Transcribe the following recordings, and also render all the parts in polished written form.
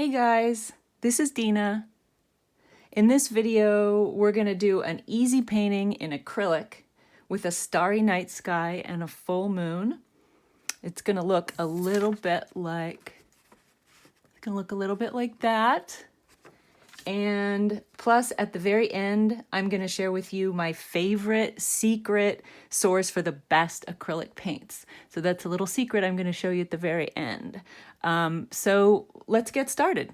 Hey guys, this is Dina. In this video, we're going to do an easy painting in acrylic with a starry night sky and a full moon. It's going to look a little bit like that. And plus at the very end, I'm going to share with you my favorite secret source for the best acrylic paints. So that's a little secret I'm going to show you at the very end. So let's get started.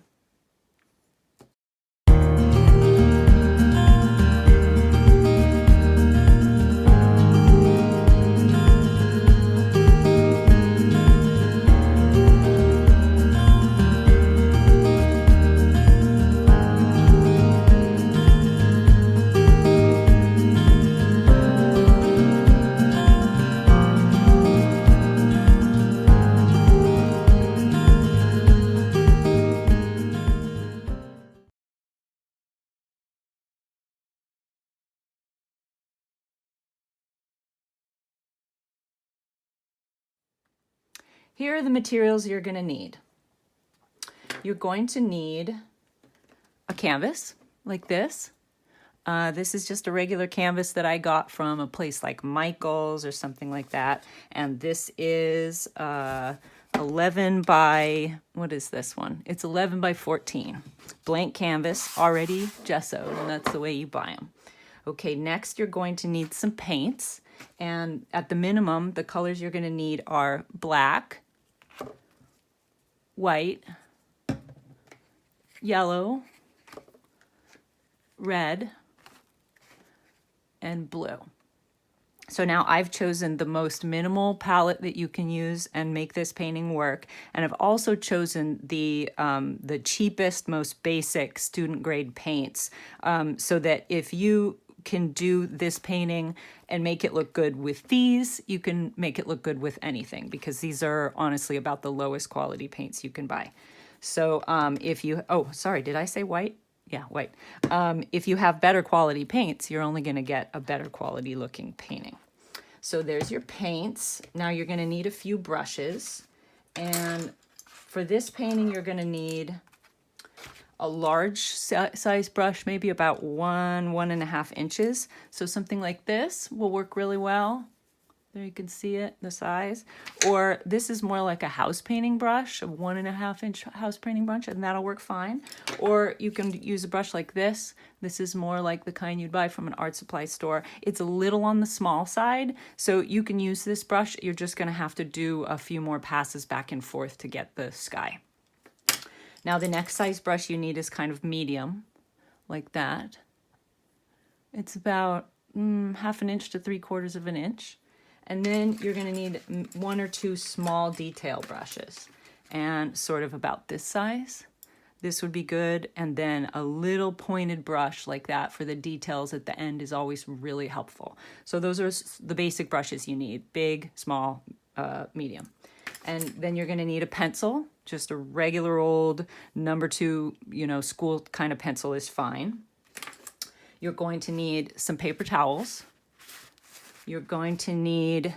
Here are the materials you're going to need. You're going to need a canvas like this. This is just a regular canvas that I got from a place like Michael's or something like that. And this is 11 by, what is this one? It's 11 by 14. Blank canvas, already gessoed, and that's the way you buy them. Okay, next you're going to need some paints. And at the minimum, the colors you're going to need are black, white, yellow, red, and blue. So now I've chosen the most minimal palette that you can use and make this painting work. And I've also chosen the cheapest, most basic student grade paints so that if you can do this painting and make it look good with these, you can make it look good with anything, because these are honestly about the lowest quality paints you can buy. So if you, oh, sorry, did I say white? Yeah, white. If you have better quality paints, you're only gonna get a better quality looking painting. So there's your paints. Now you're gonna need a few brushes. And for this painting, you're gonna need a large size brush, maybe about 1.5 inches. So something like this will work really well. There you can see it, the size. Or this is more like a house painting brush, a 1.5 inch house painting brush, and that'll work fine. Or you can use a brush like this. This is more like the kind you'd buy from an art supply store. It's a little on the small side, so you can use this brush. You're just gonna have to do a few more passes back and forth to get the sky. Now the next size brush you need is kind of medium, like that. It's about 1/2 inch to 3/4 inch. And then you're gonna need 1 or 2 small detail brushes, and sort of about this size. This would be good. And then a little pointed brush like that for the details at the end is always really helpful. So those are the basic brushes you need: big, small, medium. And then you're gonna need a pencil. Just a regular old number 2, school kind of pencil is fine. You're going to need some paper towels. You're going to need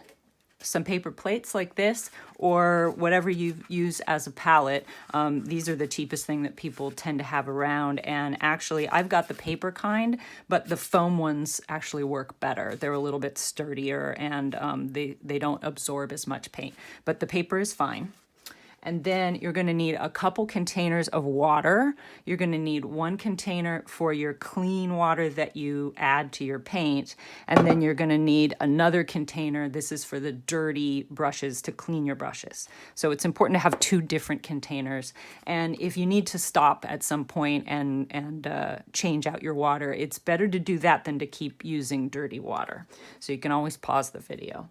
some paper plates like this, or whatever you use as a palette. These are the cheapest thing that people tend to have around. And actually, I've got the paper kind, but the foam ones actually work better. They're a little bit sturdier, and they don't absorb as much paint. But the paper is fine. And then you're going to need a couple containers of water. You're going to need 1 container for your clean water that you add to your paint. And then you're going to need another container. This is for the dirty brushes, to clean your brushes. So it's important to have 2 different containers. And if you need to stop at some point and change out your water, it's better to do that than to keep using dirty water. So you can always pause the video.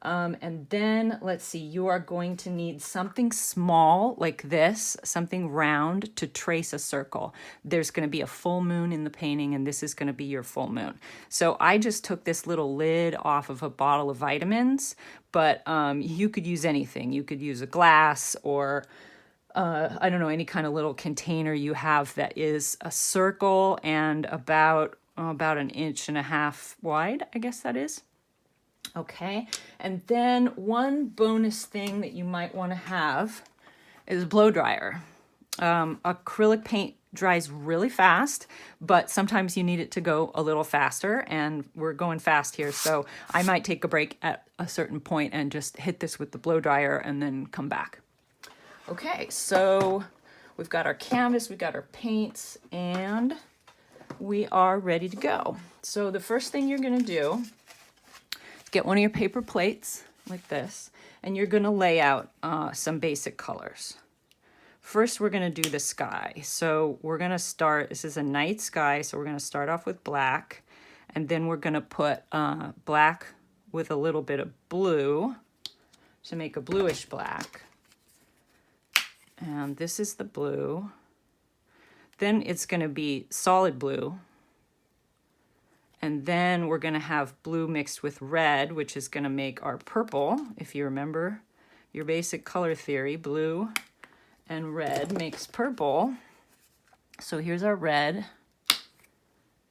And then, let's see, you are going to need something small like this, something round to trace a circle. There's going to be a full moon in the painting, and this is going to be your full moon. So I just took this little lid off of a bottle of vitamins, but you could use anything. You could use a glass, or I don't know, any kind of little container you have that is a circle and about 1.5 inches wide, I guess that is. Okay, and then one bonus thing that you might want to have is a blow dryer. Acrylic paint dries really fast, but sometimes you need it to go a little faster, and we're going fast here, so I might take a break at a certain point and just hit this with the blow dryer and then come back. Okay, so we've got our canvas, we've got our paints, and we are ready to go. So the first thing you're gonna do is get one of your paper plates like this, and you're gonna lay out some basic colors. First, we're gonna do the sky. So we're gonna start, this is a night sky, so we're gonna start off with black, and then we're gonna put black with a little bit of blue to make a bluish black. And this is the blue. Then it's gonna be solid blue. And then we're gonna have blue mixed with red, which is gonna make our purple, if you remember your basic color theory, blue and red makes purple. So here's our red,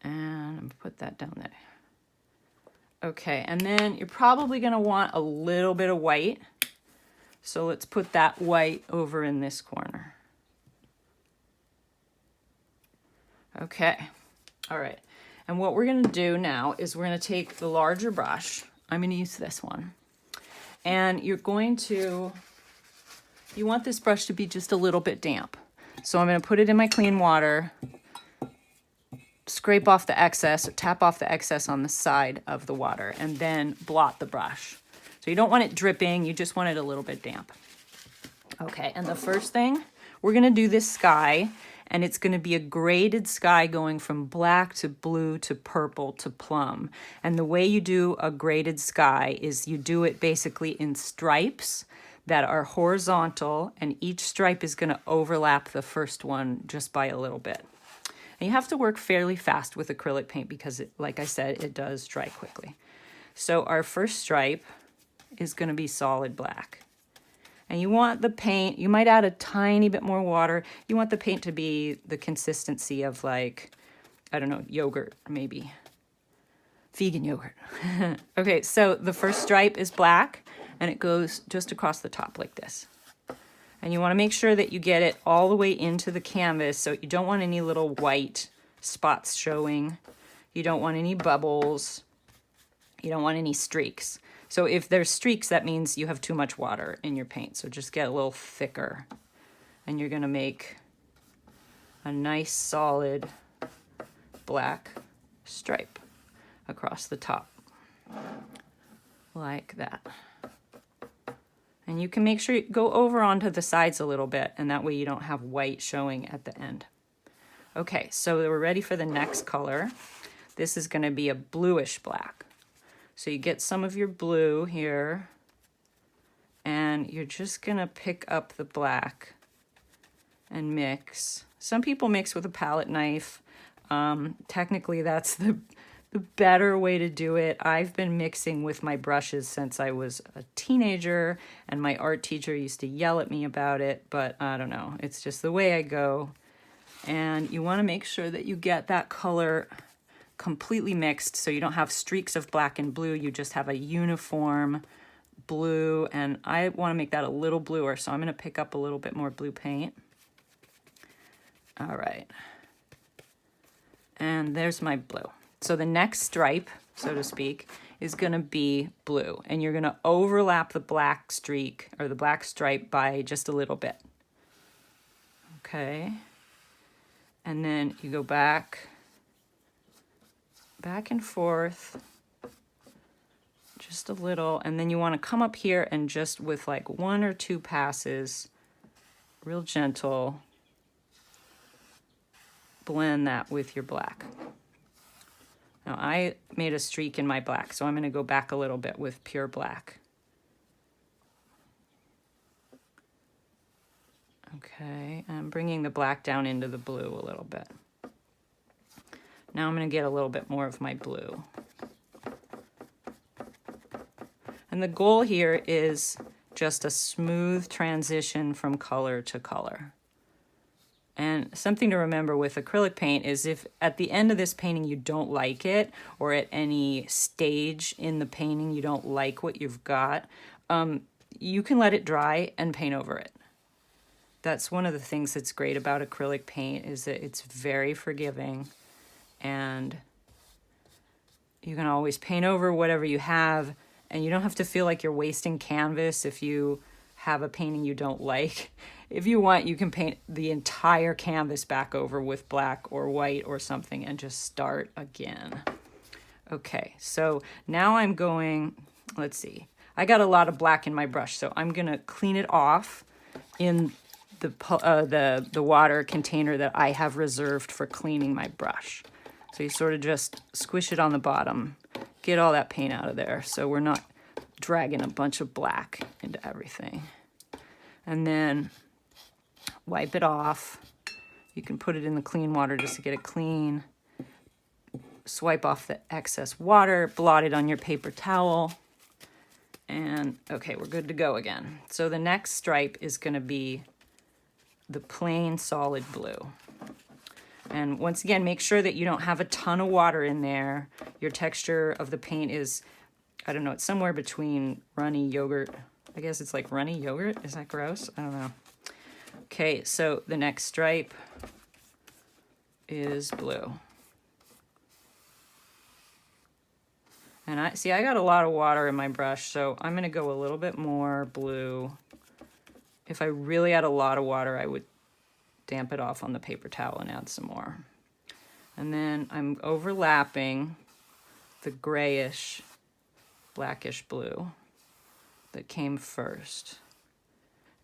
and I'm gonna put that down there. Okay, and then you're probably gonna want a little bit of white. So let's put that white over in this corner. Okay, all right. And what we're gonna do now is we're gonna take the larger brush. I'm gonna use this one. And you're going to, you want this brush to be just a little bit damp. So I'm gonna put it in my clean water, scrape off the excess, or tap off the excess on the side of the water, and then blot the brush. So you don't want it dripping, you just want it a little bit damp. Okay, and the first thing, we're gonna do this sky, and it's gonna be a graded sky going from black to blue to purple to plum. And the way you do a graded sky is you do it basically in stripes that are horizontal, and each stripe is gonna overlap the first one just by a little bit. And you have to work fairly fast with acrylic paint because, it, like I said, it does dry quickly. So our first stripe is gonna be solid black. And you want the paint, you might add a tiny bit more water. You want the paint to be the consistency of, like, I don't know, yogurt, maybe. Vegan yogurt. Okay, so the first stripe is black, and it goes just across the top like this. And you wanna make sure that you get it all the way into the canvas, so you don't want any little white spots showing. You don't want any bubbles. You don't want any streaks. So if there's streaks, that means you have too much water in your paint. So just get a little thicker. And you're gonna make a nice solid black stripe across the top. Like that. And you can make sure you go over onto the sides a little bit, and that way you don't have white showing at the end. Okay, so we're ready for the next color. This is gonna be a bluish black. So you get some of your blue here, and you're just gonna pick up the black and mix. Some people mix with a palette knife. Technically, that's the better way to do it. I've been mixing with my brushes since I was a teenager, and my art teacher used to yell at me about it, but I don't know. It's just the way I go. And you wanna make sure that you get that color completely mixed, so you don't have streaks of black and blue, you just have a uniform blue, and I want to make that a little bluer, so I'm going to pick up a little bit more blue paint. All right, and there's my blue. So the next stripe, so to speak, is going to be blue, and you're going to overlap the black streak, or the black stripe, by just a little bit. Okay, and then you go back and forth just a little, and then you want to come up here and just with like 1 or 2 passes, real gentle, blend that with your black. Now I made a streak in my black, so I'm going to go back a little bit with pure black. Okay, I'm bringing the black down into the blue a little bit. Now I'm going to get a little bit more of my blue. And the goal here is just a smooth transition from color to color. And something to remember with acrylic paint is if at the end of this painting you don't like it, or at any stage in the painting you don't like what you've got, you can let it dry and paint over it. That's one of the things that's great about acrylic paint, is that it's very forgiving, and you can always paint over whatever you have, and you don't have to feel like you're wasting canvas if you have a painting you don't like. If you want, you can paint the entire canvas back over with black or white or something and just start again. Okay, so now I'm going, let's see. I got a lot of black in my brush, so I'm gonna clean it off in the water container that I have reserved for cleaning my brush. So you sort of just squish it on the bottom, get all that paint out of there so we're not dragging a bunch of black into everything. And then wipe it off. You can put it in the clean water just to get it clean. Swipe off the excess water, blot it on your paper towel. And okay, we're good to go again. So the next stripe is going to be the plain solid blue. And once again, make sure that you don't have a ton of water in there. Your texture of the paint is, I don't know, it's somewhere between runny yogurt. I guess it's like runny yogurt. Is that gross? I don't know. Okay, so the next stripe is blue. And I got a lot of water in my brush, so I'm going to go a little bit more blue. If I really had a lot of water, I would damp it off on the paper towel and add some more. And then I'm overlapping the grayish, blackish blue that came first.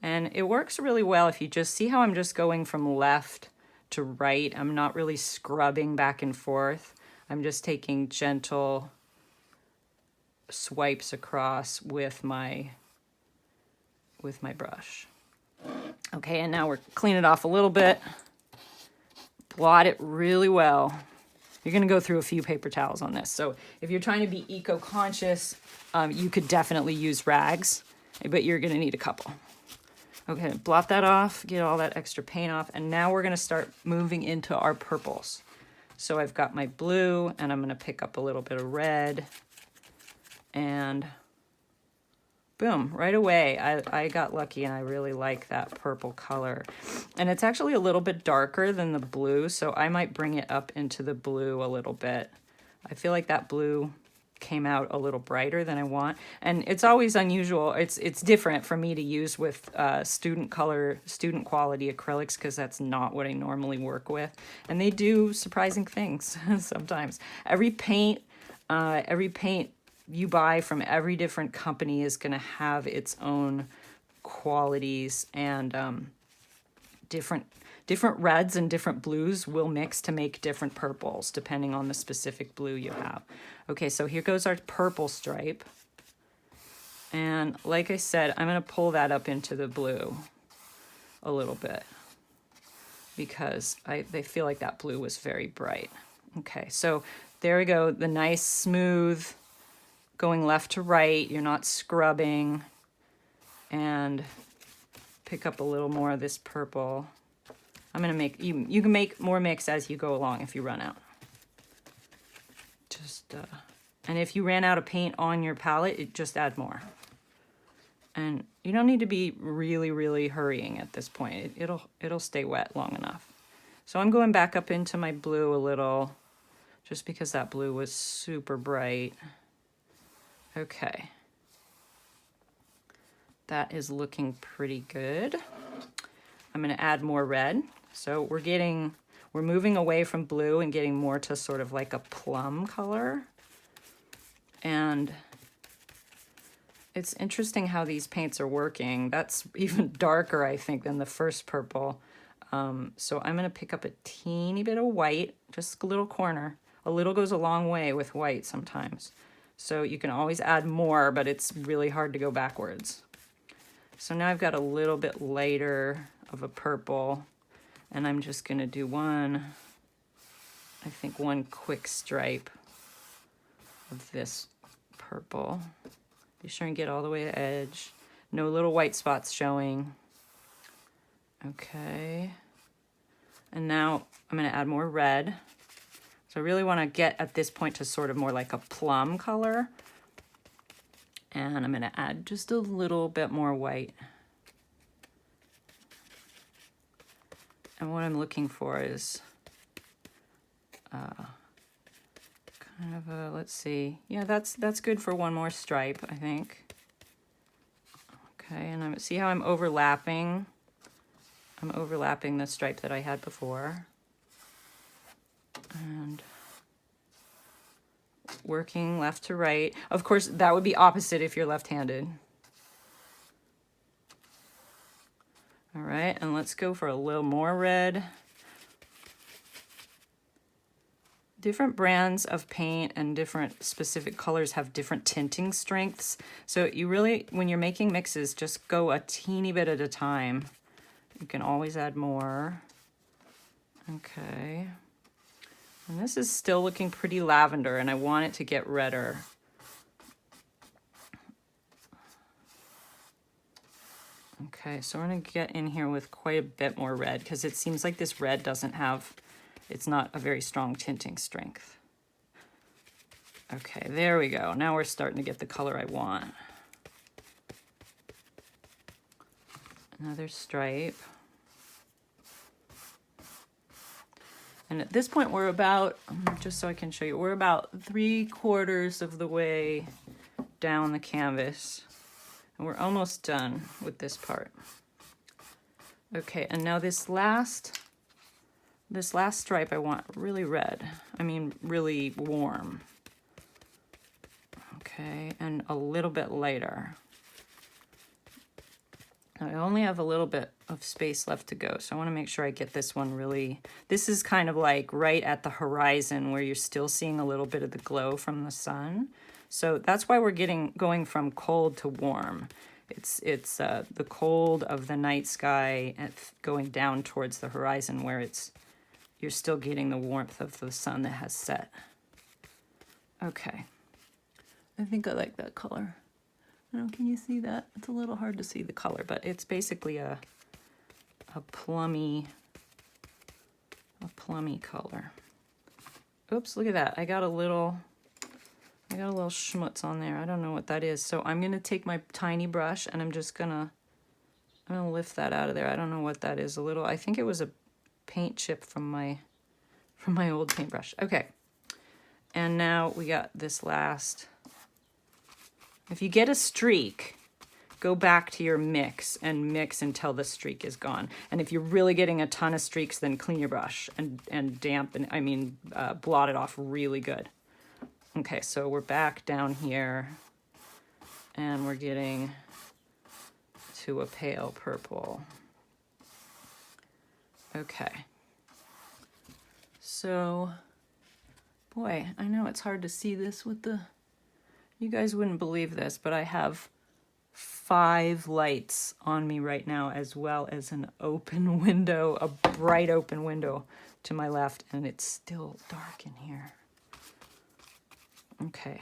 And it works really well if you just see how I'm just going from left to right. I'm not really scrubbing back and forth. I'm just taking gentle swipes across with my brush. Okay, and now we're cleaning it off a little bit. Blot it really well. You're gonna go through a few paper towels on this. So if you're trying to be eco-conscious, you could definitely use rags, but you're gonna need a couple. Okay, blot that off, get all that extra paint off, and now we're gonna start moving into our purples. So I've got my blue, and I'm gonna pick up a little bit of red, and boom, right away, I got lucky and I really like that purple color. And it's actually a little bit darker than the blue, so I might bring it up into the blue a little bit. I feel like that blue came out a little brighter than I want. And it's always unusual. It's different for me to use with student quality acrylics, because that's not what I normally work with. And they do surprising things sometimes. Every paint you buy from every different company is going to have its own qualities, and different reds and different blues will mix to make different purples depending on the specific blue you have. Okay, so here goes our purple stripe. And like I said, I'm going to pull that up into the blue a little bit because they feel like that blue was very bright. Okay, so there we go. The nice smooth going left to right, you're not scrubbing, and pick up a little more of this purple. I'm gonna make, you can make more mix as you go along if you run out. And if you ran out of paint on your palette, just add more. And you don't need to be really, really hurrying at this point. It'll stay wet long enough. So I'm going back up into my blue a little, just because that blue was super bright. Okay, that is looking pretty good. I'm going to add more red. So we're moving away from blue and getting more to sort of like a plum color. And it's interesting how these paints are working. That's even darker, I think, than the first purple. So I'm going to pick up a teeny bit of white, just a little corner. A little goes a long way with white sometimes. So you can always add more, but it's really hard to go backwards. So now I've got a little bit lighter of a purple, and I'm just going to do one quick stripe of this purple. Be sure and get all the way to the edge. No little white spots showing. Okay. And now I'm going to add more red. So I really want to get at this point to sort of more like a plum color. And I'm going to add just a little bit more white. And what I'm looking for is kind of a, let's see. Yeah, that's good for one more stripe, I think. Okay, and see how I'm overlapping? I'm overlapping the stripe that I had before. And working left to right. Of course, that would be opposite if you're left-handed. All right, and let's go for a little more red. Different brands of paint and different specific colors have different tinting strengths. So you really, when you're making mixes, just go a teeny bit at a time. You can always add more. Okay. And this is still looking pretty lavender, and I want it to get redder. Okay, so we're gonna get in here with quite a bit more red because it seems like this red doesn't have, it's not a very strong tinting strength. Okay, there we go. Now we're starting to get the color I want. Another stripe. And at this point we're about, just so I can show you, we're about 3/4 of the way down the canvas. And we're almost done with this part. Okay, and now this last stripe I want really red. I mean, really warm. Okay, and a little bit lighter. I only have a little bit of space left to go, so I want to make sure I get this one really, this is kind of like right at the horizon where you're still seeing a little bit of the glow from the sun. So that's why we're going from cold to warm. It's the cold of the night sky and going down towards the horizon where you're still getting the warmth of the sun that has set. Okay, I think I like that color. I don't know, can you see that? It's a little hard to see the color, but it's basically a plummy color. Oops, look at that. I got a little schmutz on there. I don't know what that is. So I'm gonna take my tiny brush and I'm gonna lift that out of there. I don't know what that is. I think it was a paint chip from my old paintbrush. Okay. And now we got this last. If you get a streak, go back to your mix and mix until the streak is gone. And if you're really getting a ton of streaks, then clean your brush and blot it off really good. Okay, so we're back down here and we're getting to a pale purple. Okay. So, boy, I know it's hard to see this with the, you guys wouldn't believe this, but I have 5 lights on me right now, as well as an open window, a bright open window to my left, and it's still dark in here. Okay.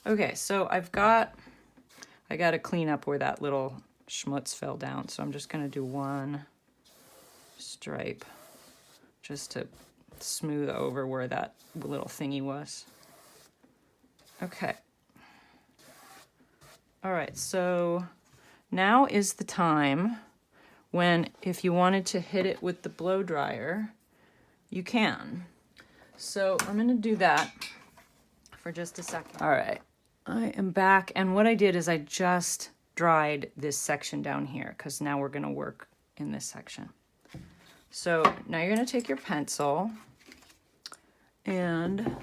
Okay, so I got to clean up where that little schmutz fell down, so I'm just going to do one stripe just to smooth over where that little thingy was. Okay. All right, so now is the time when, if you wanted to hit it with the blow dryer, you can. So I'm going to do that for just a second. All right, I am back, and what I did is I just dried this section down here because now we're going to work in this section. So now you're going to take your pencil and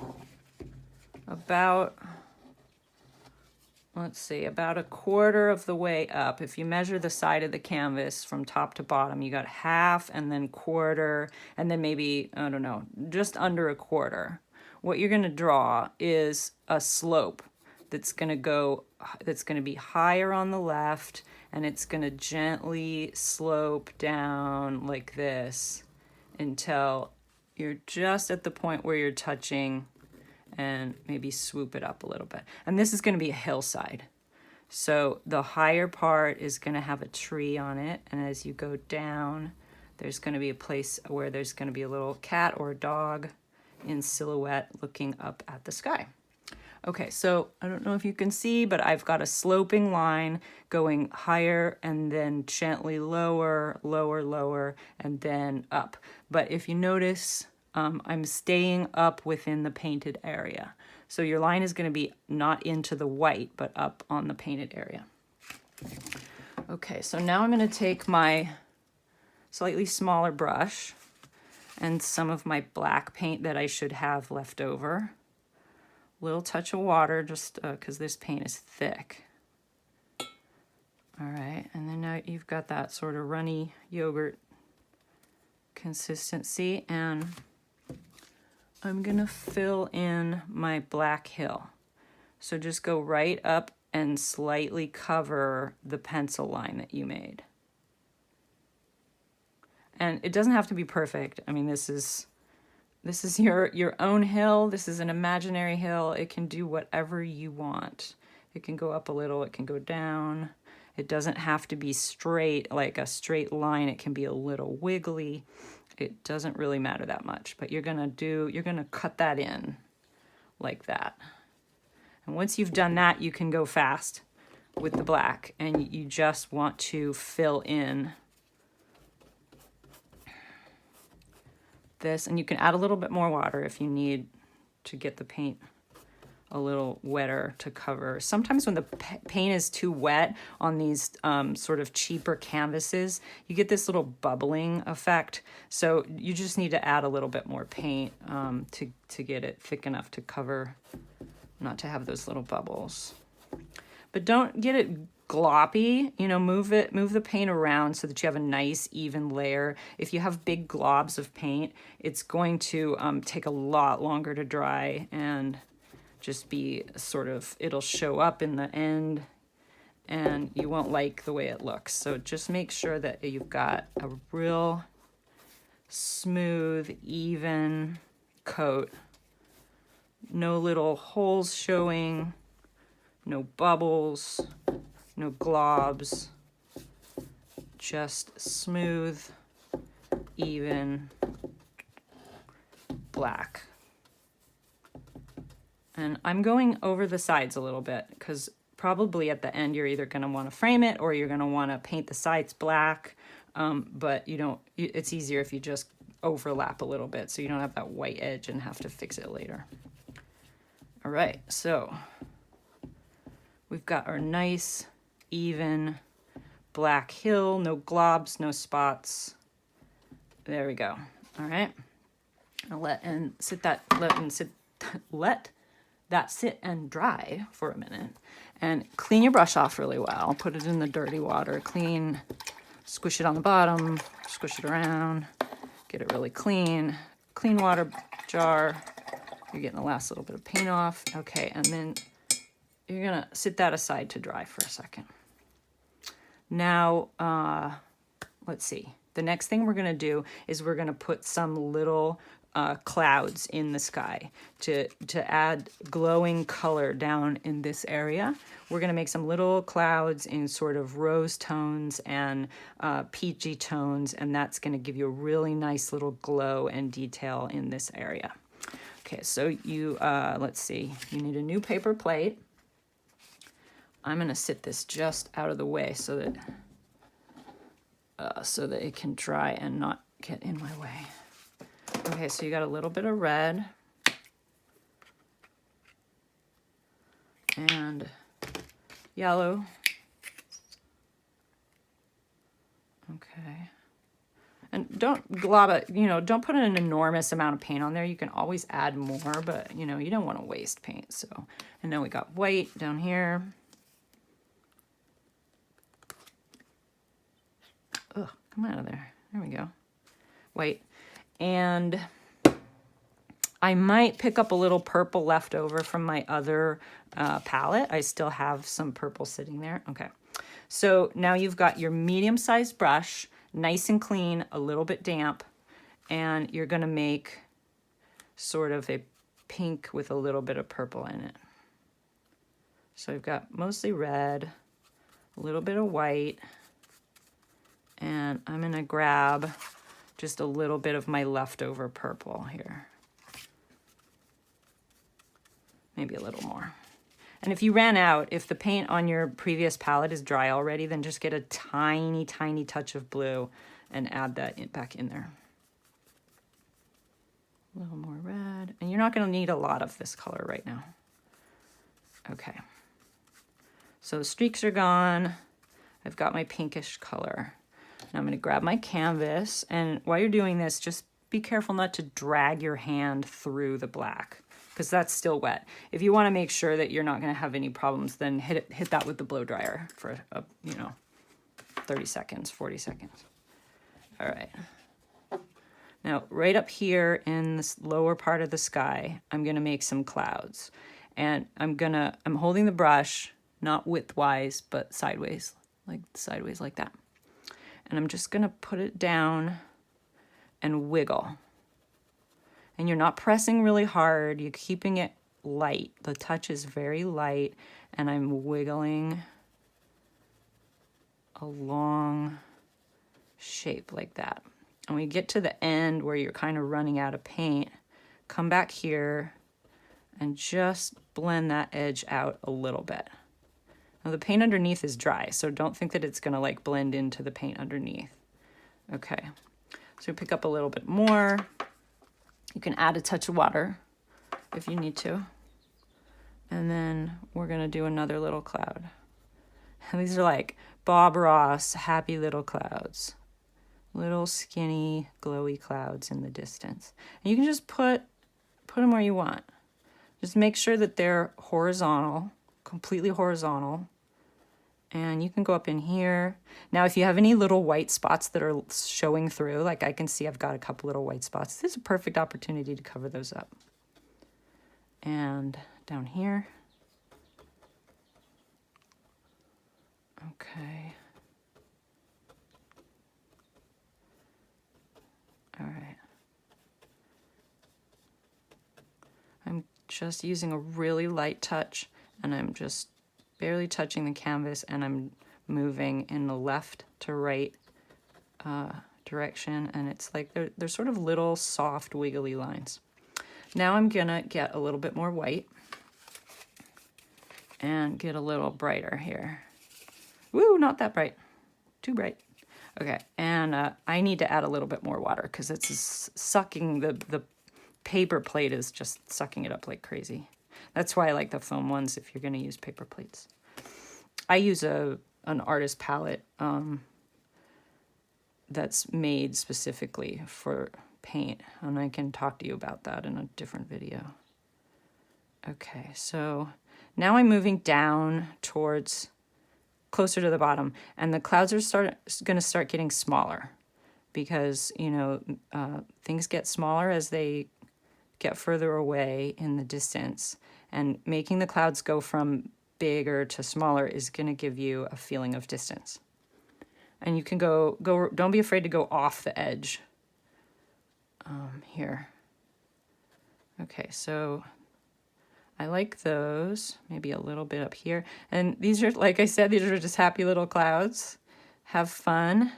about, let's see, about 1/4 of the way up. If you measure the side of the canvas from top to bottom, you got half and then 1/4 and then maybe, I don't know, just under 1/4. What you're going to draw is a slope that's going to be higher on the left, and it's going to gently slope down like this until you're just at the point where you're touching, and maybe swoop it up a little bit. And this is going to be a hillside. So the higher part is going to have a tree on it, and as you go down, there's going to be a place where there's going to be a little cat or a dog in silhouette looking up at the sky. Okay, so I don't know if you can see, but I've got a sloping line going higher and then gently lower, lower, lower, and then up. But if you notice, I'm staying up within the painted area. So your line is going to be not into the white, but up on the painted area. Okay, so now I'm going to take my slightly smaller brush and some of my black paint that I should have left over. Little touch of water, just because this paint is thick. All right, and then now you've got that sort of runny yogurt consistency, and I'm gonna fill in my black hill. So just go right up and slightly cover the pencil line that you made. And it doesn't have to be perfect. I mean, this is your own hill. This is an imaginary hill. It can do whatever you want. It can go up a little, it can go down. It doesn't have to be straight, like a straight line. It can be a little wiggly. It doesn't really matter that much, but you're gonna cut that in like that. And once you've done that, you can go fast with the black, and you just want to fill in this, and you can add a little bit more water if you need to get the paint a little wetter to cover. Sometimes when the paint is too wet on these sort of cheaper canvases, you get this little bubbling effect. So you just need to add a little bit more paint to get it thick enough to cover, not to have those little bubbles. But don't get it gloppy, you know, move the paint around so that you have a nice even layer. If you have big globs of paint, it's going to take a lot longer to dry and just be sort of, it'll show up in the end and you won't like the way it looks. So just make sure that you've got a real smooth, even coat. No little holes showing, no bubbles, no globs, just smooth, even black. And I'm going over the sides a little bit because probably at the end you're either going to want to frame it or you're going to want to paint the sides black, but it's easier if you just overlap a little bit so you don't have that white edge and have to fix it later. All right, so we've got our nice, even black hill, no globs, no spots. There we go. All right. I'll let that sit and dry for a minute. And clean your brush off really well. Put it in the dirty water. Clean, squish it on the bottom, squish it around, get it really clean. Clean water jar. You're getting the last little bit of paint off. Okay, and then you're gonna sit that aside to dry for a second. Now, let's see. The next thing we're gonna do is we're gonna put some little clouds in the sky to add glowing color down in this area. We're gonna make some little clouds in sort of rose tones and peachy tones, and that's gonna give you a really nice little glow and detail in this area. Okay, so you, let's see, you need a new paper plate. I'm gonna sit this just out of the way so that it can dry and not get in my way. Okay, so you got a little bit of red and yellow. Okay. And don't glob it, don't put an enormous amount of paint on there. You can always add more, but you don't want to waste paint. So, and then we got white down here. Ugh, come out of there. There we go. White. And I might pick up a little purple left over from my other palette. I still have some purple sitting there. Okay. So now you've got your medium-sized brush, nice and clean, a little bit damp, and you're going to make sort of a pink with a little bit of purple in it. So I've got mostly red, a little bit of white, and I'm going to grab just a little bit of my leftover purple here. maybe a little more. And if you ran out, if the paint on your previous palette is dry already, then just get a tiny, tiny touch of blue and add that back in there. A little more red. And you're not going to need a lot of this color right now. Okay. So the streaks are gone. I've got my pinkish color. Now I'm going to grab my canvas. And while you're doing this, just be careful not to drag your hand through the black, because that's still wet. If you want to make sure that you're not going to have any problems, then hit that with the blow dryer for, 30 seconds, 40 seconds. All right. Now, right up here in this lower part of the sky, I'm going to make some clouds. And I'm holding the brush, not widthwise, but sideways like that. And I'm just going to put it down and wiggle. And you're not pressing really hard. You're keeping it light. The touch is very light, and I'm wiggling a long shape like that. And when you get to the end where you're kind of running out of paint, come back here and just blend that edge out a little bit. Now the paint underneath is dry, so don't think that it's gonna like blend into the paint underneath. Okay, so pick up a little bit more. You can add a touch of water if you need to. And then we're gonna do another little cloud. And these are like Bob Ross, happy little clouds. Little skinny, glowy clouds in the distance. And you can just put them where you want. Just make sure that they're horizontal, completely horizontal. And you can go up in here. Now, if you have any little white spots that are showing through, like I can see I've got a couple little white spots, this is a perfect opportunity to cover those up. And down here. Okay. All right. I'm just using a really light touch, and I'm just barely touching the canvas, and I'm moving in the left to right direction, and it's like they're sort of little soft wiggly lines. Now I'm gonna get a little bit more white and get a little brighter here. Woo, not that bright, too bright. Okay, and I need to add a little bit more water because it's sucking, the paper plate is just sucking it up like crazy. That's why I like the foam ones if you're going to use paper plates. I use an artist palette that's made specifically for paint, and I can talk to you about that in a different video. Okay, so now I'm moving down towards closer to the bottom, and the clouds are going to start getting smaller because, things get smaller as they get further away in the distance, and making the clouds go from bigger to smaller is going to give you a feeling of distance. And you can go, don't be afraid to go off the edge here. Okay, so I like those, maybe a little bit up here. And these are, like I said, these are just happy little clouds. Have fun.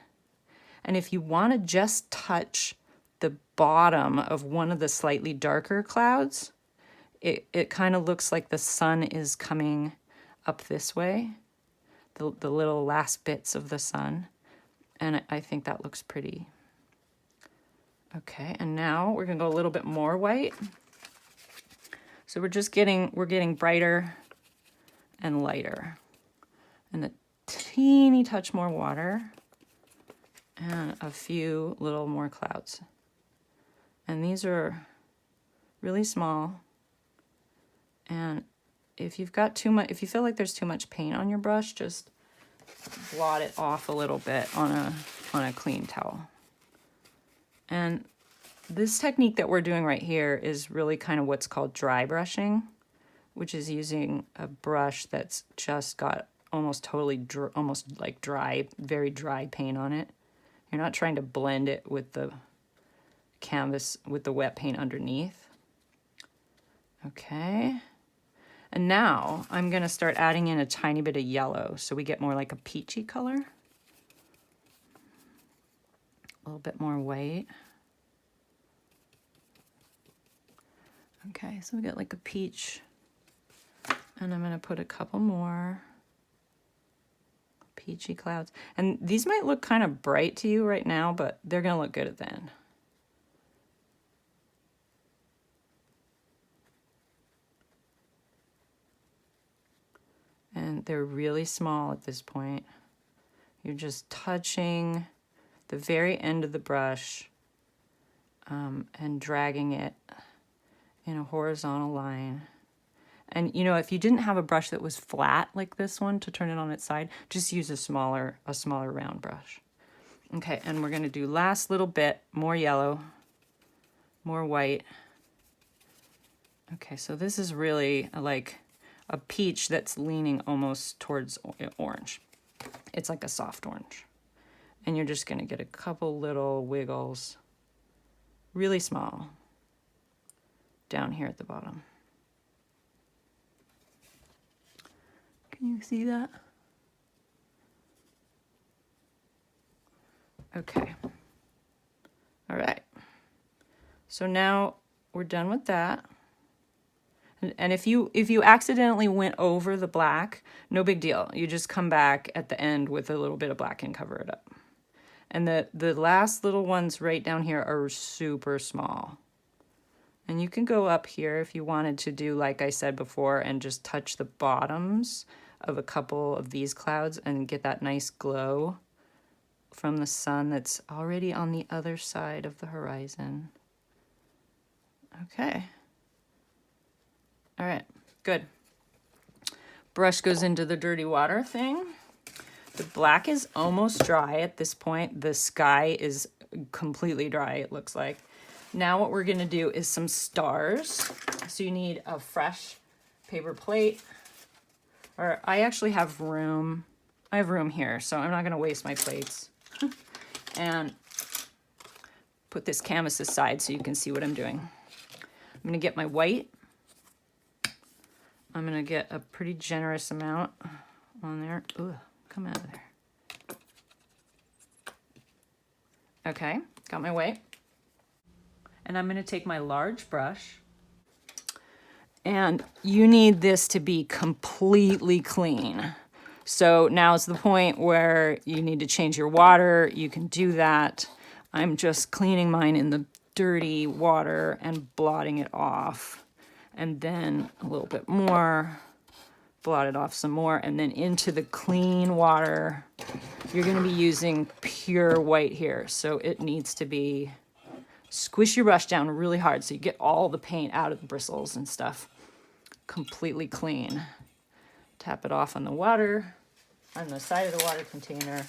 And if you want to just touch the bottom of one of the slightly darker clouds, it kind of looks like the sun is coming up this way, the little last bits of the sun. And I think that looks pretty. Okay, and now we're gonna go a little bit more white. So we're getting brighter and lighter, and a teeny touch more water and a few little more clouds. And these are really small. And if you've got too much, if you feel like there's too much paint on your brush, just blot it off a little bit on a clean towel. And this technique that we're doing right here is really kind of what's called dry brushing, which is using a brush that's just got almost like dry, very dry paint on it. You're not trying to blend it with the canvas, with the wet paint underneath. Okay. And now I'm going to start adding in a tiny bit of yellow so we get more like a peachy color. A little bit more white. Okay, so we got like a peach And I'm going to put a couple more peachy clouds. And these might look kind of bright to you right now, but they're going to look good at the end. And they're really small at this point. You're just touching the very end of the brush and dragging it in a horizontal line. And you know, if you didn't have a brush that was flat like this one to turn it on its side, just use a smaller round brush. Okay, and we're gonna do last little bit, more yellow, more white. Okay, so this is really like a peach that's leaning almost towards orange. It's like a soft orange. And you're just gonna get a couple little wiggles, really small, down here at the bottom. Can you see that? Okay. All right. So now we're done with that. And if you accidentally went over the black, no big deal. You just come back at the end with a little bit of black and cover it up. And the last little ones right down here are super small. And you can go up here if you wanted to do, like I said before, and just touch the bottoms of a couple of these clouds and get that nice glow from the sun that's already on the other side of the horizon. Okay. All right, good. Brush goes into the dirty water thing. The black is almost dry at this point. The sky is completely dry, it looks like. Now what we're gonna do is some stars. So you need a fresh paper plate, or I actually have room. I have room here, so I'm not gonna waste my plates. And put this canvas aside so you can see what I'm doing. I'm gonna get my white. I'm gonna get a pretty generous amount on there. Ooh, come out of there. Okay, got my white. And I'm gonna take my large brush. And you need this to be completely clean. So now's the point where you need to change your water. You can do that. I'm just cleaning mine in the dirty water and blotting it off. And then a little bit more, blot it off some more, and then into the clean water. You're gonna be using pure white here, so it needs to be, squish your brush down really hard so you get all the paint out of the bristles and stuff. Completely clean. Tap it off on the water, on the side of the water container,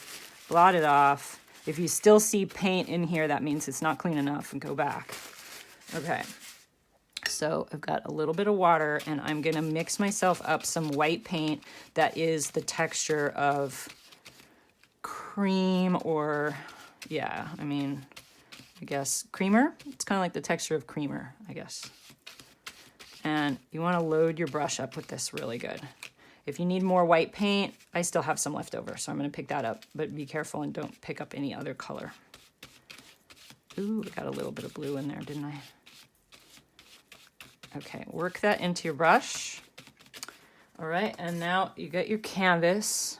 blot it off. If you still see paint in here, that means it's not clean enough, and go back. Okay. So I've got a little bit of water, and I'm gonna mix myself up some white paint that is the texture of cream, or, yeah, I mean, I guess creamer. It's kind of like the texture of creamer, I guess. And you wanna load your brush up with this really good. If you need more white paint, I still have some left over, so I'm gonna pick that up, but be careful and don't pick up any other color. Ooh, I got a little bit of blue in there, didn't I? Okay, work that into your brush. All right, and now you got your canvas,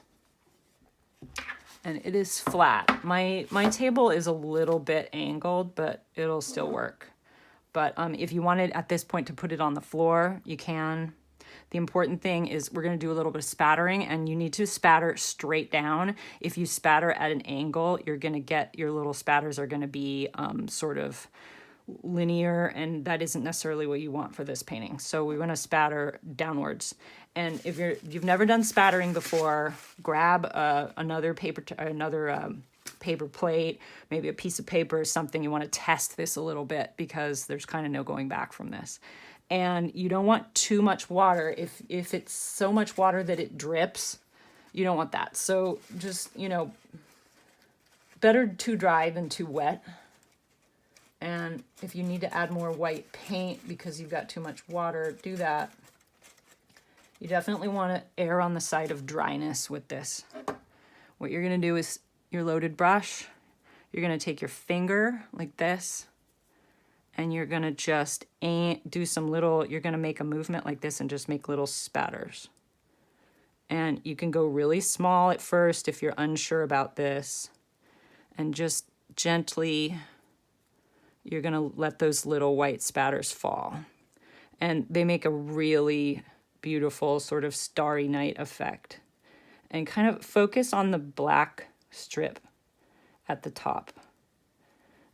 and it is flat. My table is a little bit angled, but it'll still work. But if you wanted at this point to put it on the floor, you can. The important thing is we're gonna do a little bit of spattering, and you need to spatter straight down. If you spatter at an angle, you're gonna get, your little spatters are gonna be sort of linear, and that isn't necessarily what you want for this painting. So we want to spatter downwards. And if you've never done spattering before, grab another paper plate, maybe a piece of paper or something. You want to test this a little bit because there's kind of no going back from this. And you don't want too much water. If it's so much water that it drips, you don't want that. So just, you know, better too dry than too wet. And if you need to add more white paint because you've got too much water, do that. You definitely want to err on the side of dryness with this. What you're going to do is your loaded brush, you're going to take your finger like this, and you're gonna just do some little, you're gonna make a movement like this and just make little spatters. And you can go really small at first if you're unsure about this, and just gently, you're gonna let those little white spatters fall. And they make a really beautiful sort of starry night effect. And kind of focus on the black strip at the top.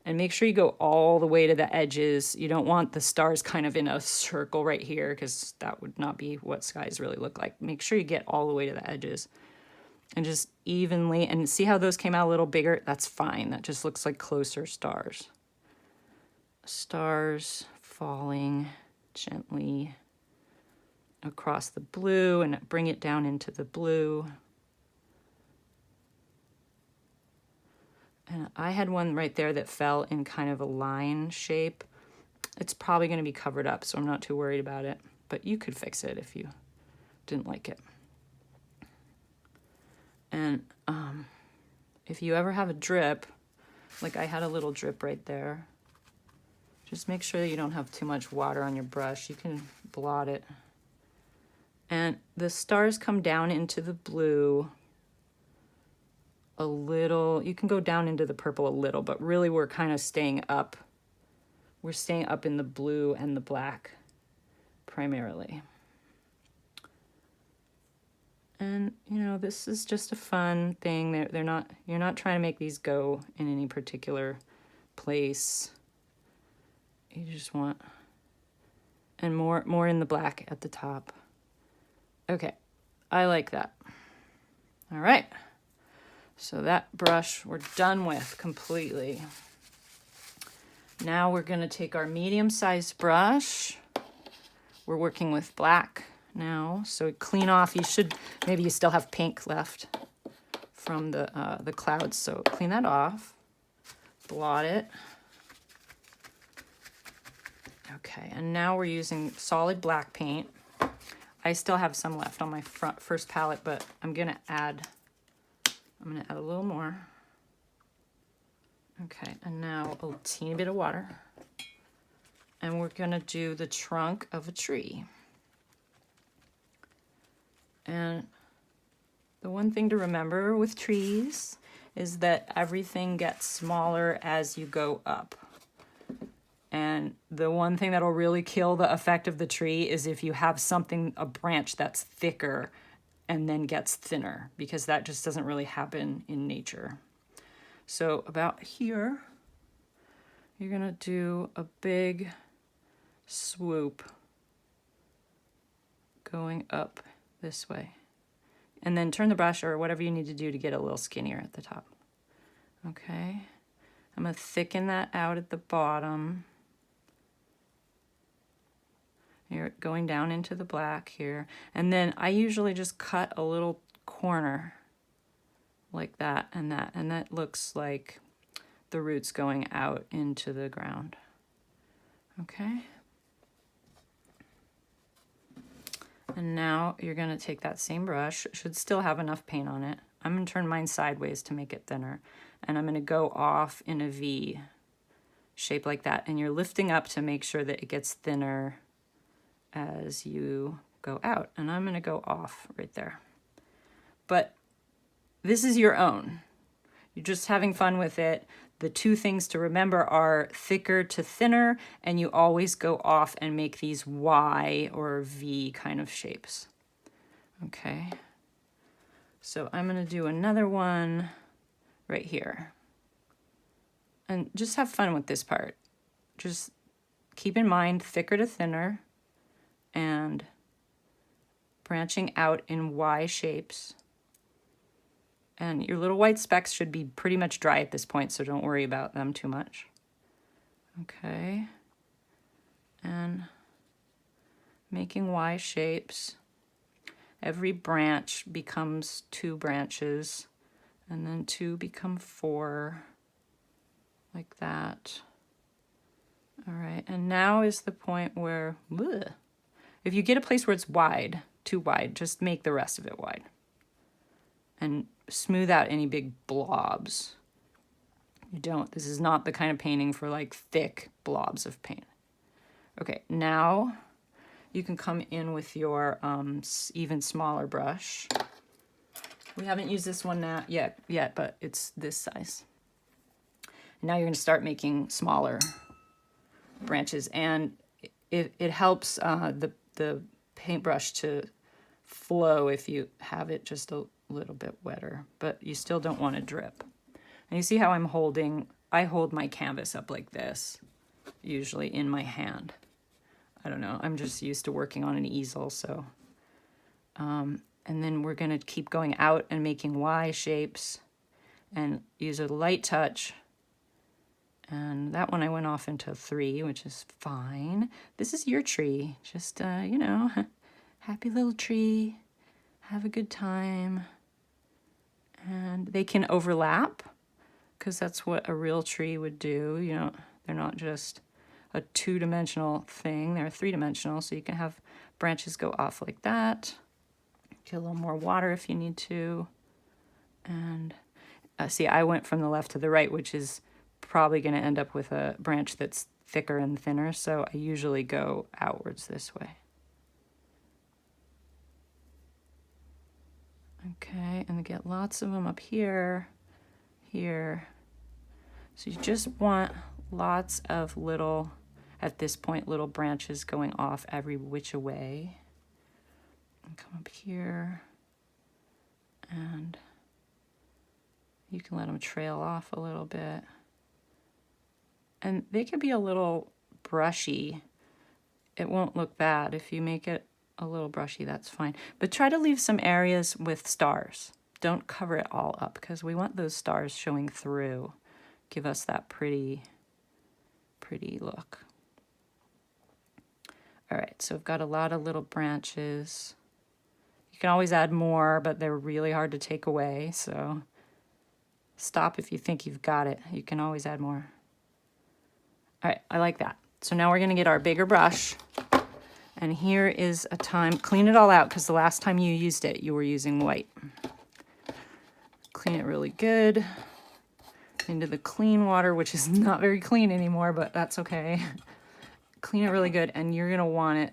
And make sure you go all the way to the edges. You don't want the stars kind of in a circle right here, because that would not be what skies really look like. Make sure you get all the way to the edges. And just evenly, and see how those came out a little bigger? That's fine. That just looks like closer stars. Stars falling gently across the blue, and bring it down into the blue. And I had one right there that fell in kind of a line shape. It's probably going to be covered up, so I'm not too worried about it. But you could fix it if you didn't like it. And if you ever have a drip, like I had a little drip right there, just make sure that you don't have too much water on your brush. You can blot it. And the stars come down into the blue a little. You can go down into the purple a little, but really we're kind of staying up. We're staying up in the blue and the black primarily. And, you know, this is just a fun thing. They're not, you're not trying to make these go in any particular place. You just want, and more in the black at the top. Okay, I like that. All right. So that brush we're done with completely. Now we're going to take our medium-sized brush. We're working with black now. So clean off. You should, maybe you still have pink left from the clouds. So clean that off. Blot it. Okay, and now we're using solid black paint. I still have some left on my first palette, but I'm gonna add a little more. Okay, and now a teeny bit of water. And we're gonna do the trunk of a tree. And the one thing to remember with trees is that everything gets smaller as you go up. And the one thing that'll really kill the effect of the tree is if you have something, a branch that's thicker and then gets thinner, because that just doesn't really happen in nature. So about here, you're gonna do a big swoop going up this way. And then turn the brush or whatever you need to do to get a little skinnier at the top. Okay, I'm gonna thicken that out at the bottom. You're going down into the black here. And then I usually just cut a little corner like that, and that looks like the roots going out into the ground. Okay. And now you're gonna take that same brush, should still have enough paint on it. I'm gonna turn mine sideways to make it thinner. And I'm gonna go off in a V shape like that. And you're lifting up to make sure that it gets thinner as you go out. And I'm gonna go off right there. But this is your own. You're just having fun with it. The two things to remember are thicker to thinner, and you always go off and make these Y or V kind of shapes. Okay. So I'm gonna do another one right here. And just have fun with this part. Just keep in mind thicker to thinner and branching out in Y shapes. And your little white specks should be pretty much dry at this point, so don't worry about them too much. Okay. And making Y shapes. Every branch becomes 2 branches, and then 2 become 4, like that. All right, and now is the point where, if you get a place where it's wide, too wide, just make the rest of it wide. And smooth out any big blobs. You don't. This is not the kind of painting for like thick blobs of paint. Okay, now you can come in with your even smaller brush. We haven't used this one yet, but it's this size. Now you're going to start making smaller branches, and it helps the paintbrush to flow if you have it just a little bit wetter, but you still don't want to drip. And you see how I hold my canvas up like this, usually in my hand. I don't know, I'm just used to working on an easel, so. And then we're gonna keep going out and making Y shapes and use a light touch. And that one I went off into 3, which is fine. This is your tree, just, you know, happy little tree, have a good time. And they can overlap, because that's what a real tree would do. You know, they're not just a 2-dimensional thing, they're 3-dimensional, so you can have branches go off like that. Get a little more water if you need to. And see, I went from the left to the right, which is probably going to end up with a branch that's thicker and thinner, so I usually go outwards this way. Okay, and get lots of them up here, here. So you just want lots of little, at this point, little branches going off every which way. And come up here, and you can let them trail off a little bit. And they can be a little brushy. It won't look bad if you make it a little brushy, that's fine. But try to leave some areas with stars. Don't cover it all up, because we want those stars showing through. Give us that pretty look. All right, so I've got a lot of little branches. You can always add more, but they're really hard to take away, so stop if you think you've got it. You can always add more. All right, I like that. So now we're gonna get our bigger brush, and here is a time, clean it all out, because the last time you used it, you were using white. Clean it really good into the clean water, which is not very clean anymore, but that's okay. Clean it really good, and you're gonna want it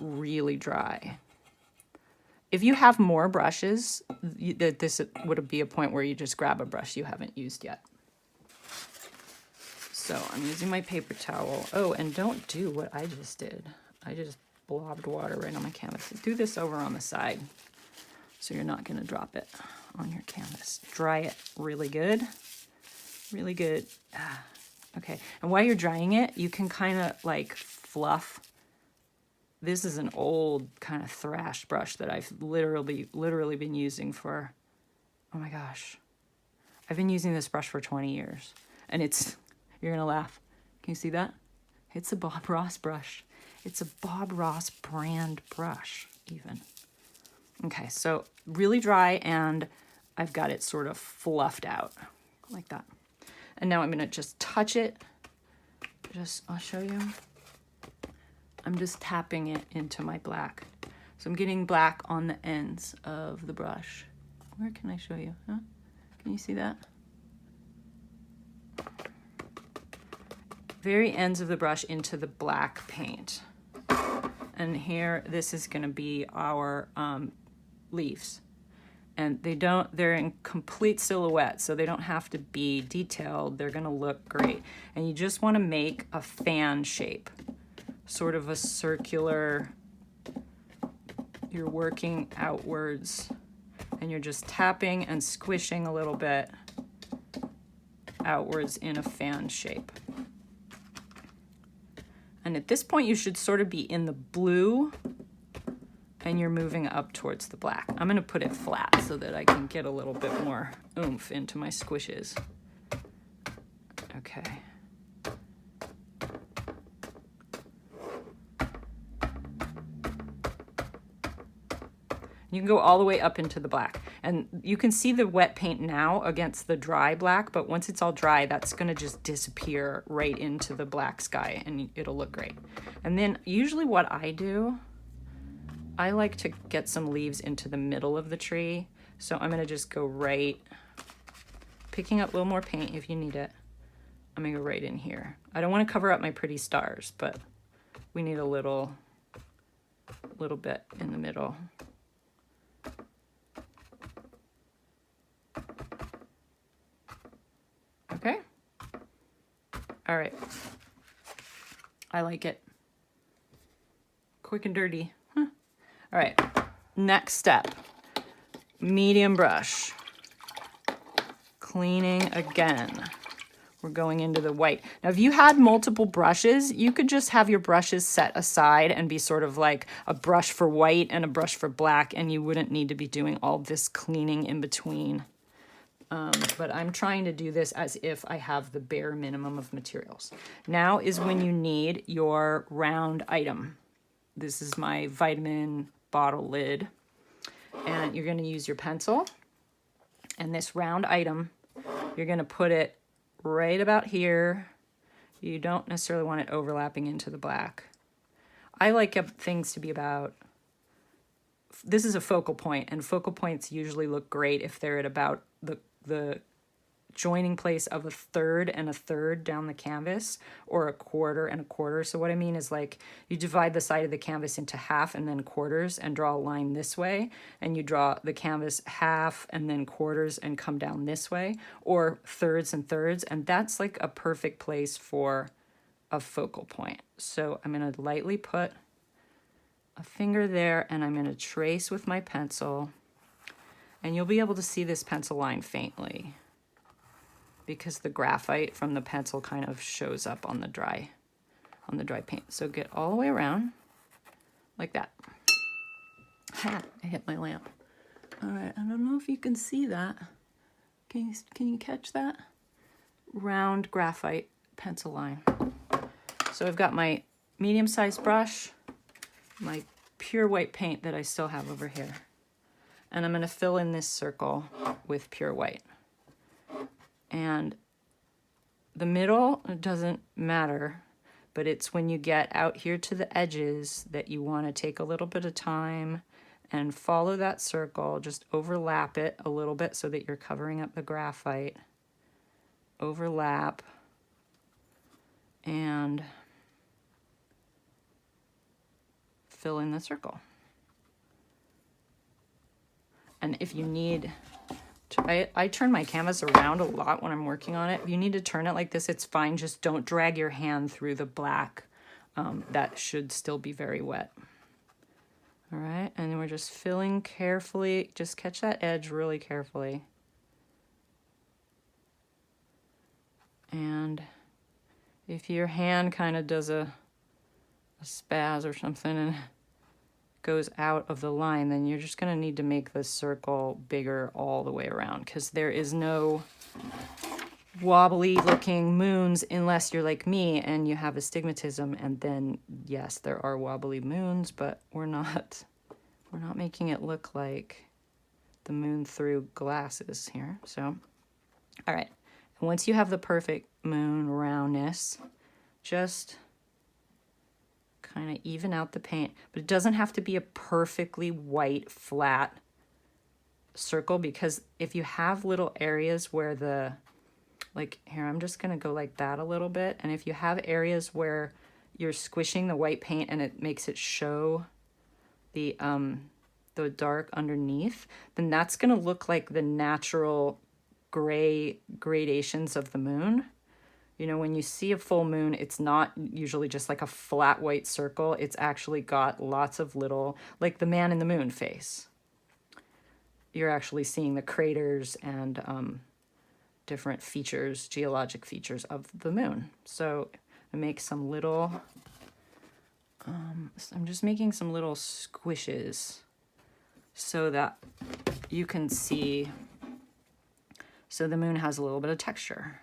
really dry. If you have more brushes, this would be a point where you just grab a brush you haven't used yet. So I'm using my paper towel. Oh, and don't do what I just did. I just blobbed water right on my canvas. Do this over on the side, so you're not gonna drop it on your canvas. Dry it really good, really good. Okay, and while you're drying it, you can kind of like fluff. This is an old kind of thrash brush that I've literally been using for, oh my gosh. I've been using this brush for 20 years, and it's, you're gonna laugh. Can you see that? It's a Bob Ross brush. It's a Bob Ross brand brush, even. Okay, so really dry, and I've got it sort of fluffed out like that. And now I'm gonna just touch it. I'll show you. I'm just tapping it into my black. So I'm getting black on the ends of the brush. Where can I show you? Huh? Can you see that? Very ends of the brush into the black paint. And here, this is gonna be our leaves. And they're in complete silhouette, so they don't have to be detailed. They're gonna look great. And you just wanna make a fan shape, sort of a circular, you're working outwards, and you're just tapping and squishing a little bit outwards in a fan shape. And at this point, you should sort of be in the blue, and you're moving up towards the black. I'm gonna put it flat so that I can get a little bit more oomph into my squishes. Okay. You can go all the way up into the black. And you can see the wet paint now against the dry black, but once it's all dry, that's gonna just disappear right into the black sky, and it'll look great. And then usually what I do, I like to get some leaves into the middle of the tree. So I'm gonna just go right picking up a little more paint if you need it. I'm gonna go right in here. I don't want to cover up my pretty stars, but we need a little bit in the middle. Okay. All right. I like it. Quick and dirty. Huh. All right. Next step. Medium brush. Cleaning again. We're going into the white. Now, if you had multiple brushes, you could just have your brushes set aside and be sort of like a brush for white and a brush for black, and you wouldn't need to be doing all this cleaning in between. But I'm trying to do this as if I have the bare minimum of materials. Now is when you need your round item. This is my vitamin bottle lid. And you're going to use your pencil. And this round item, you're going to put it right about here. You don't necessarily want it overlapping into the black. I like things to be about, this is a focal point, and focal points usually look great if they're at about the joining place of a third and a third down the canvas, or a quarter and a quarter. So what I mean is, like, you divide the side of the canvas into half and then quarters and draw a line this way, and you draw the canvas half and then quarters and come down this way, or thirds and thirds, and that's like a perfect place for a focal point. So I'm going to lightly put a finger there, and I'm going to trace with my pencil, and you'll be able to see this pencil line faintly, because the graphite from the pencil kind of shows up on the dry paint. So get all the way around like that. Ha, I hit my lamp. All right, I don't know if you can see that. Can you catch that? Round graphite pencil line. So I've got my medium-sized brush, my pure white paint that I still have over here. And I'm going to fill in this circle with pure white. And the middle, it doesn't matter, but it's when you get out here to the edges that you want to take a little bit of time and follow that circle. Just overlap it a little bit so that you're covering up the graphite. Overlap. And fill in the circle. And if you need, I turn my canvas around a lot when I'm working on it. If you need to turn it like this, it's fine. Just don't drag your hand through the black. That should still be very wet. All right, and then we're just filling carefully. Just catch that edge really carefully. And if your hand kind of does a spaz or something and goes out of the line, then you're just going to need to make the circle bigger all the way around, because there is no wobbly looking moons unless you're like me and you have astigmatism, and then yes, there are wobbly moons, but we're not making it look like the moon through glasses here. So all right, and once you have the perfect moon roundness, just kind of even out the paint, but it doesn't have to be a perfectly white flat circle, because if you have little areas where the, like here, I'm just going to go like that a little bit, and if you have areas where you're squishing the white paint and it makes it show the dark underneath, then that's going to look like the natural gray gradations of the moon. You know, when you see a full moon, it's not usually just like a flat white circle. It's actually got lots of little, like the man in the moon face. You're actually seeing the craters and different features, geologic features of the moon. So I make some little, I'm just making some little squishes so that you can see, so the moon has a little bit of texture.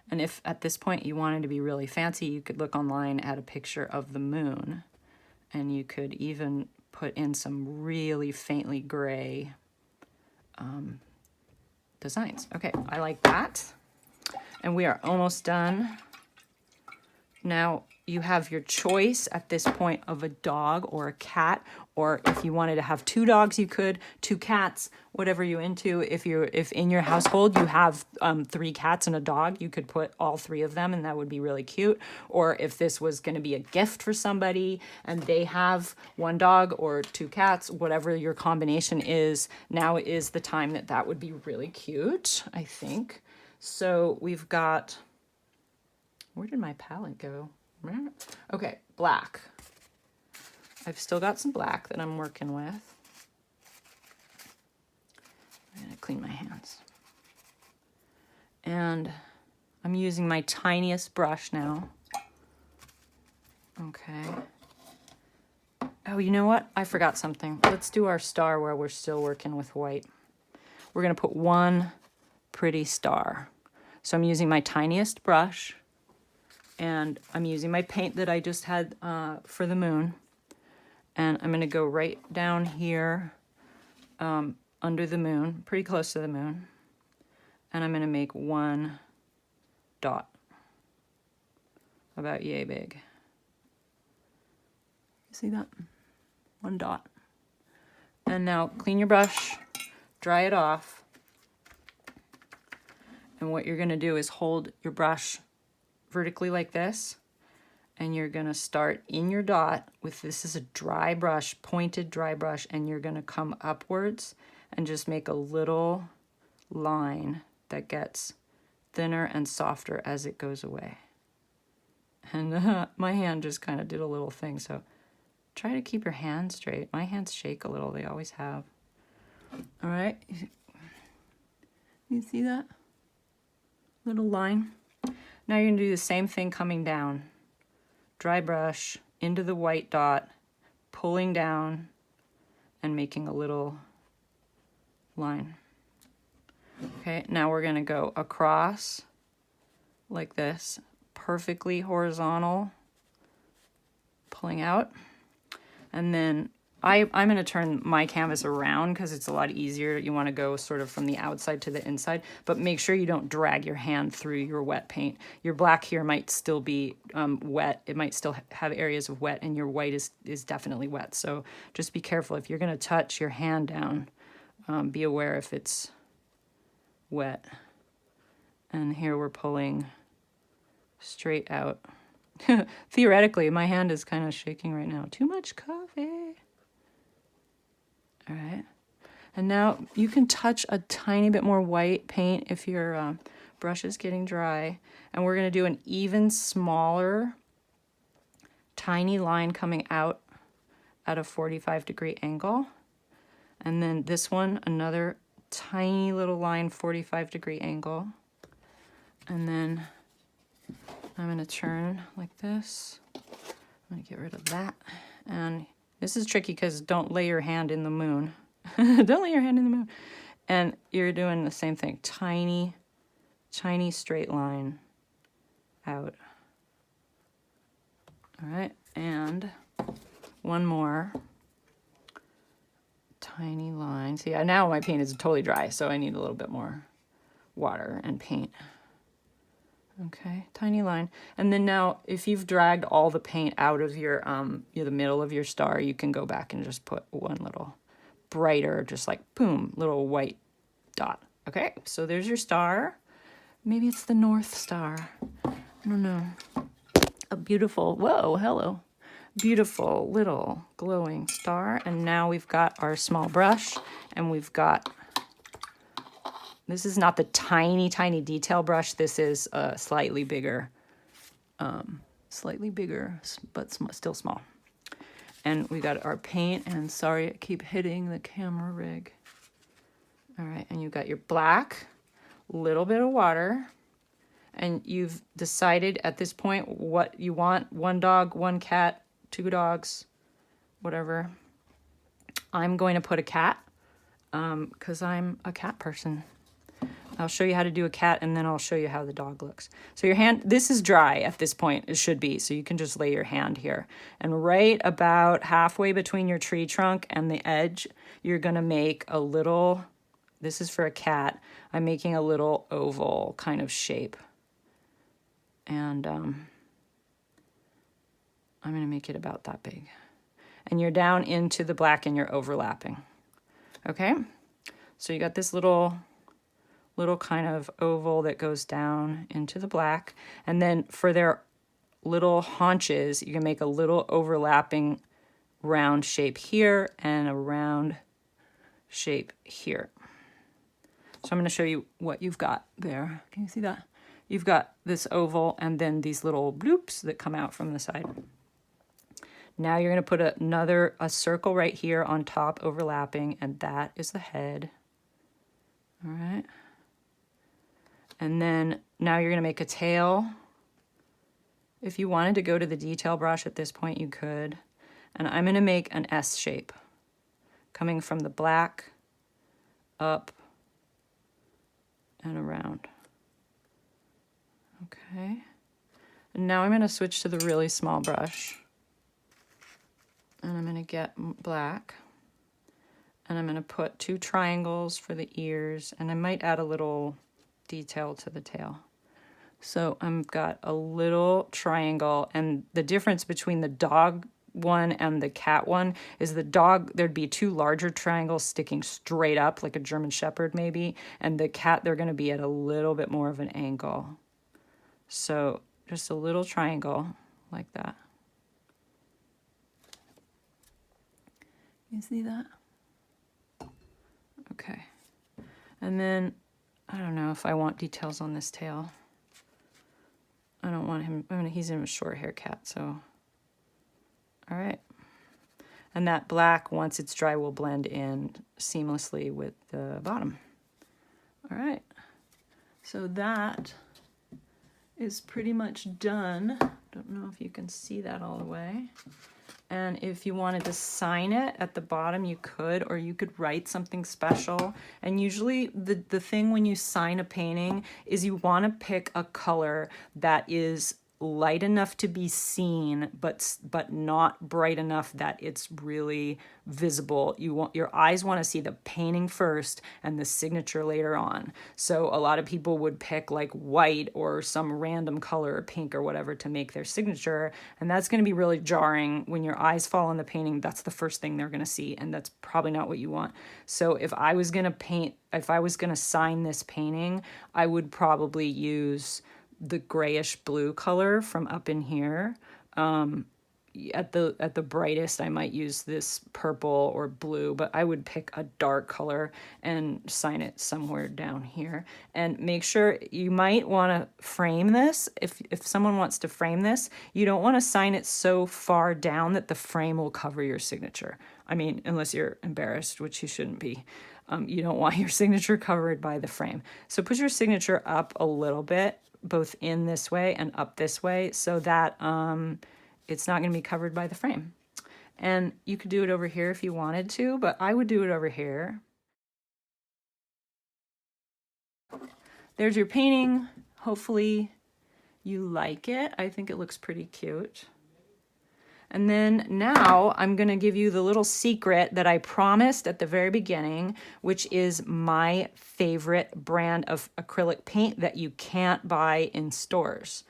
And if at this point you wanted to be really fancy, you could look online at a picture of the moon, and you could even put in some really faintly gray designs. Okay, I like that. And we are almost done. Now, you have your choice at this point of a dog or a cat, or if you wanted to have 2 dogs, you could, 2 cats, whatever you're into. If in your household you have 3 cats and a dog, you could put all 3 of them, and that would be really cute. Or if this was going to be a gift for somebody and they have 1 dog or 2 cats, whatever your combination is, now is the time that would be really cute, I think. So we've got, where did my palette go? Okay, black. I've still got some black that I'm working with. I'm gonna clean my hands. And I'm using my tiniest brush now. Okay. Oh, you know what? I forgot something. Let's do our star while we're still working with white. We're gonna put 1 pretty star. So I'm using my tiniest brush, and I'm using my paint that I just had for the moon. And I'm going to go right down here under the moon, pretty close to the moon. And I'm going to make 1 dot, about yay big. You see that? 1 dot. And now clean your brush, dry it off. And what you're going to do is hold your brush vertically like this, and you're going to start in your dot with, this is a dry brush, pointed dry brush, and you're going to come upwards and just make a little line that gets thinner and softer as it goes away. And my hand just kind of did a little thing, so try to keep your hand straight. My hands shake a little, they always have. All right, you see that little line? Now you're going to do the same thing coming down. Dry brush into the white dot, pulling down and making a little line. Okay, now we're going to go across like this, perfectly horizontal, pulling out. And then I'm going to turn my canvas around because it's a lot easier. You want to go sort of from the outside to the inside, but make sure you don't drag your hand through your wet paint. Your black here might still be wet. It might still have areas of wet, and your white is definitely wet. So just be careful. If you're going to touch your hand down, be aware if it's wet. And here we're pulling straight out. Theoretically, my hand is kind of shaking right now. Too much coffee. All right, and now you can touch a tiny bit more white paint if your brush is getting dry. And we're going to do an even smaller, tiny line coming out at a 45-degree angle. And then this one, another tiny little line, 45-degree angle. And then I'm going to turn like this. I'm going to get rid of that. And this is tricky because don't lay your hand in the moon. Don't lay your hand in the moon. And you're doing the same thing. Tiny, tiny straight line out. All right, and one more tiny line. See, now my paint is totally dry, so I need a little bit more water and paint. Okay, tiny line. And then now, if you've dragged all the paint out of your, the middle of your star, you can go back and just put one little brighter, just like, boom, little white dot. Okay, so there's your star. Maybe it's the North Star. I don't know. A beautiful, whoa, hello. Beautiful little glowing star. And now we've got our small brush, and we've got, this is not the tiny, tiny detail brush. This is a slightly bigger, but still small. And we got our paint, and sorry, I keep hitting the camera rig. All right, and you've got your black, little bit of water, and you've decided at this point what you want: 1 dog, 1 cat, 2 dogs, whatever. I'm going to put a cat, because I'm a cat person. I'll show you how to do a cat, and then I'll show you how the dog looks. So your hand, this is dry at this point, it should be, so you can just lay your hand here. And right about halfway between your tree trunk and the edge, you're gonna make a little, this is for a cat, I'm making a little oval kind of shape. And I'm going to make it about that big. And you're down into the black and you're overlapping. Okay? So you got this little kind of oval that goes down into the black. And then for their little haunches, you can make a little overlapping round shape here and a round shape here. So I'm going to show you what you've got there. Can you see that? You've got this oval and then these little bloops that come out from the side. Now you're going to put a circle right here on top overlapping, and that is the head. All right. And then now you're going to make a tail. If you wanted to go to the detail brush at this point, you could. And I'm going to make an S shape coming from the black up and around. Okay. And now I'm going to switch to the really small brush. And I'm going to get black. And I'm going to put 2 triangles for the ears. And I might add a little detail to the tail. So I've got a little triangle. And the difference between the dog one and the cat one is the dog, there'd be 2 larger triangles sticking straight up like a German Shepherd maybe. And the cat, they're going to be at a little bit more of an angle. So just a little triangle like that. You see that? Okay. And then, I don't know if I want details on this tail. I don't want him, he's in a short hair cat, so. All right. And that black, once it's dry, will blend in seamlessly with the bottom. All right. So that is pretty much done. Don't know if you can see that all the way. And if you wanted to sign it at the bottom, you could, or you could write something special. And usually the thing when you sign a painting is you want to pick a color that is light enough to be seen, but not bright enough that it's really visible. Your eyes want to see the painting first and the signature later on. So a lot of people would pick like white or some random color, pink or whatever, to make their signature, and that's going to be really jarring. When your eyes fall on the painting, that's the first thing they're going to see, and that's probably not what you want. So if I was going to sign this painting, I would probably use the grayish blue color from up in here. At the brightest, I might use this purple or blue, but I would pick a dark color and sign it somewhere down here. And make sure you might want to frame this. If someone wants to frame this, you don't want to sign it so far down that the frame will cover your signature. I mean, unless you're embarrassed, which you shouldn't be. You don't want your signature covered by the frame. So put your signature up a little bit, both in this way and up this way, so that it's not going to be covered by the frame. And you could do it over here if you wanted to, but I would do it over here. There's your painting. Hopefully you like it. I think it looks pretty cute. And then now I'm going to give you the little secret that I promised at the very beginning, which is my favorite brand of acrylic paint that you can't buy in stores.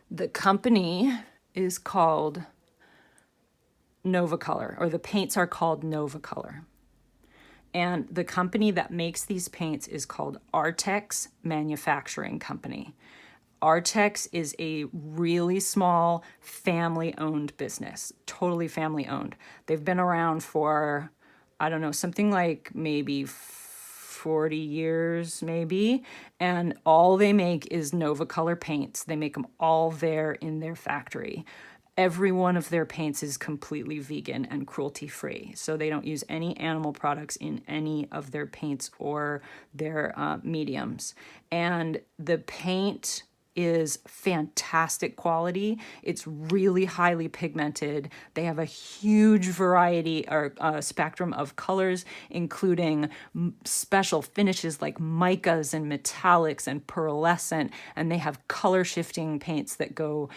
The company is called NovaColor, or the paints are called NovaColor. And the company that makes these paints is called Artex Manufacturing Company. Artex is a really small family-owned business, totally family-owned. They've been around for, I don't know, something like maybe 40 years maybe, and all they make is NovaColor paints. They make them all there in their factory. Every one of their paints is completely vegan and cruelty-free, so they don't use any animal products in any of their paints or their mediums. And the paint is fantastic quality. It's really highly pigmented. They have a huge variety or spectrum of colors, including special finishes like micas and metallics and pearlescent. And they have color shifting paints that go,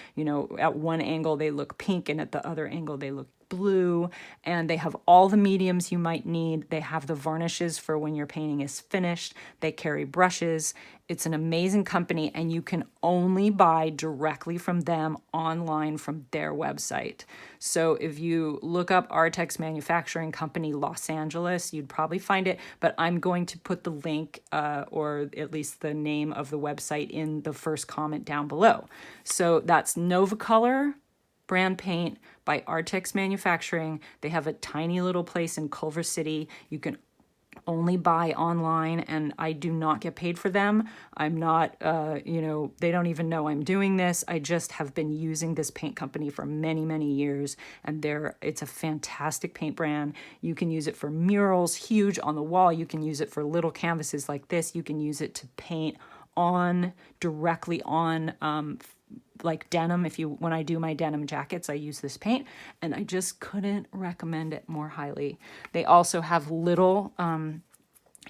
at one angle they look pink and at the other angle they look blue, and they have all the mediums you might need. They have the varnishes for when your painting is finished. They carry brushes. It's an amazing company, and you can only buy directly from them online from their website. So if you look up Artex Manufacturing Company Los Angeles, you'd probably find it, but I'm going to put the link or at least the name of the website in the first comment down below. So that's NovaColor brand paint by Artex Manufacturing. They have a tiny little place in Culver City. You can only buy online, and I do not get paid for them. I'm not, they don't even know I'm doing this. I just have been using this paint company for many, many years, and it's a fantastic paint brand. You can use it for murals, huge on the wall. You can use it for little canvases like this. You can use it to paint directly on like denim. When I do my denim jackets, I use this paint, and I just couldn't recommend it more highly. They also have little,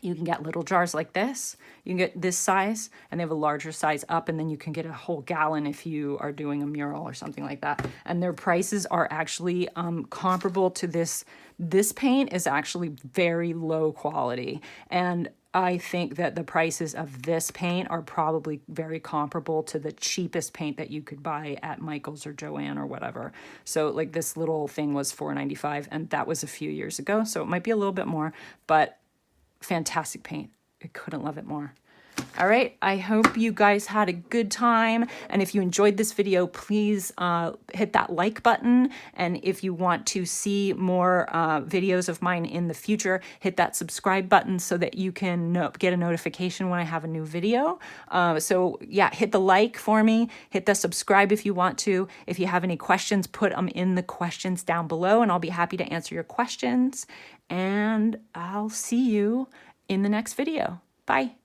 you can get little jars like this. You can get this size, and they have a larger size up, and then you can get a whole gallon if you are doing a mural or something like that. And their prices are actually comparable to this. This paint is actually very low quality, and I think that the prices of this paint are probably very comparable to the cheapest paint that you could buy at Michael's or Joann or whatever. So like this little thing was $4.95, and that was a few years ago, so it might be a little bit more, but fantastic paint. I couldn't love it more. All right, I hope you guys had a good time, and if you enjoyed this video, please hit that like button, and if you want to see more videos of mine in the future, hit that subscribe button so that you can get a notification when I have a new video. So yeah, hit the like for me, hit the subscribe if you want to. If you have any questions, put them in the questions down below, and I'll be happy to answer your questions, and I'll see you in the next video. Bye.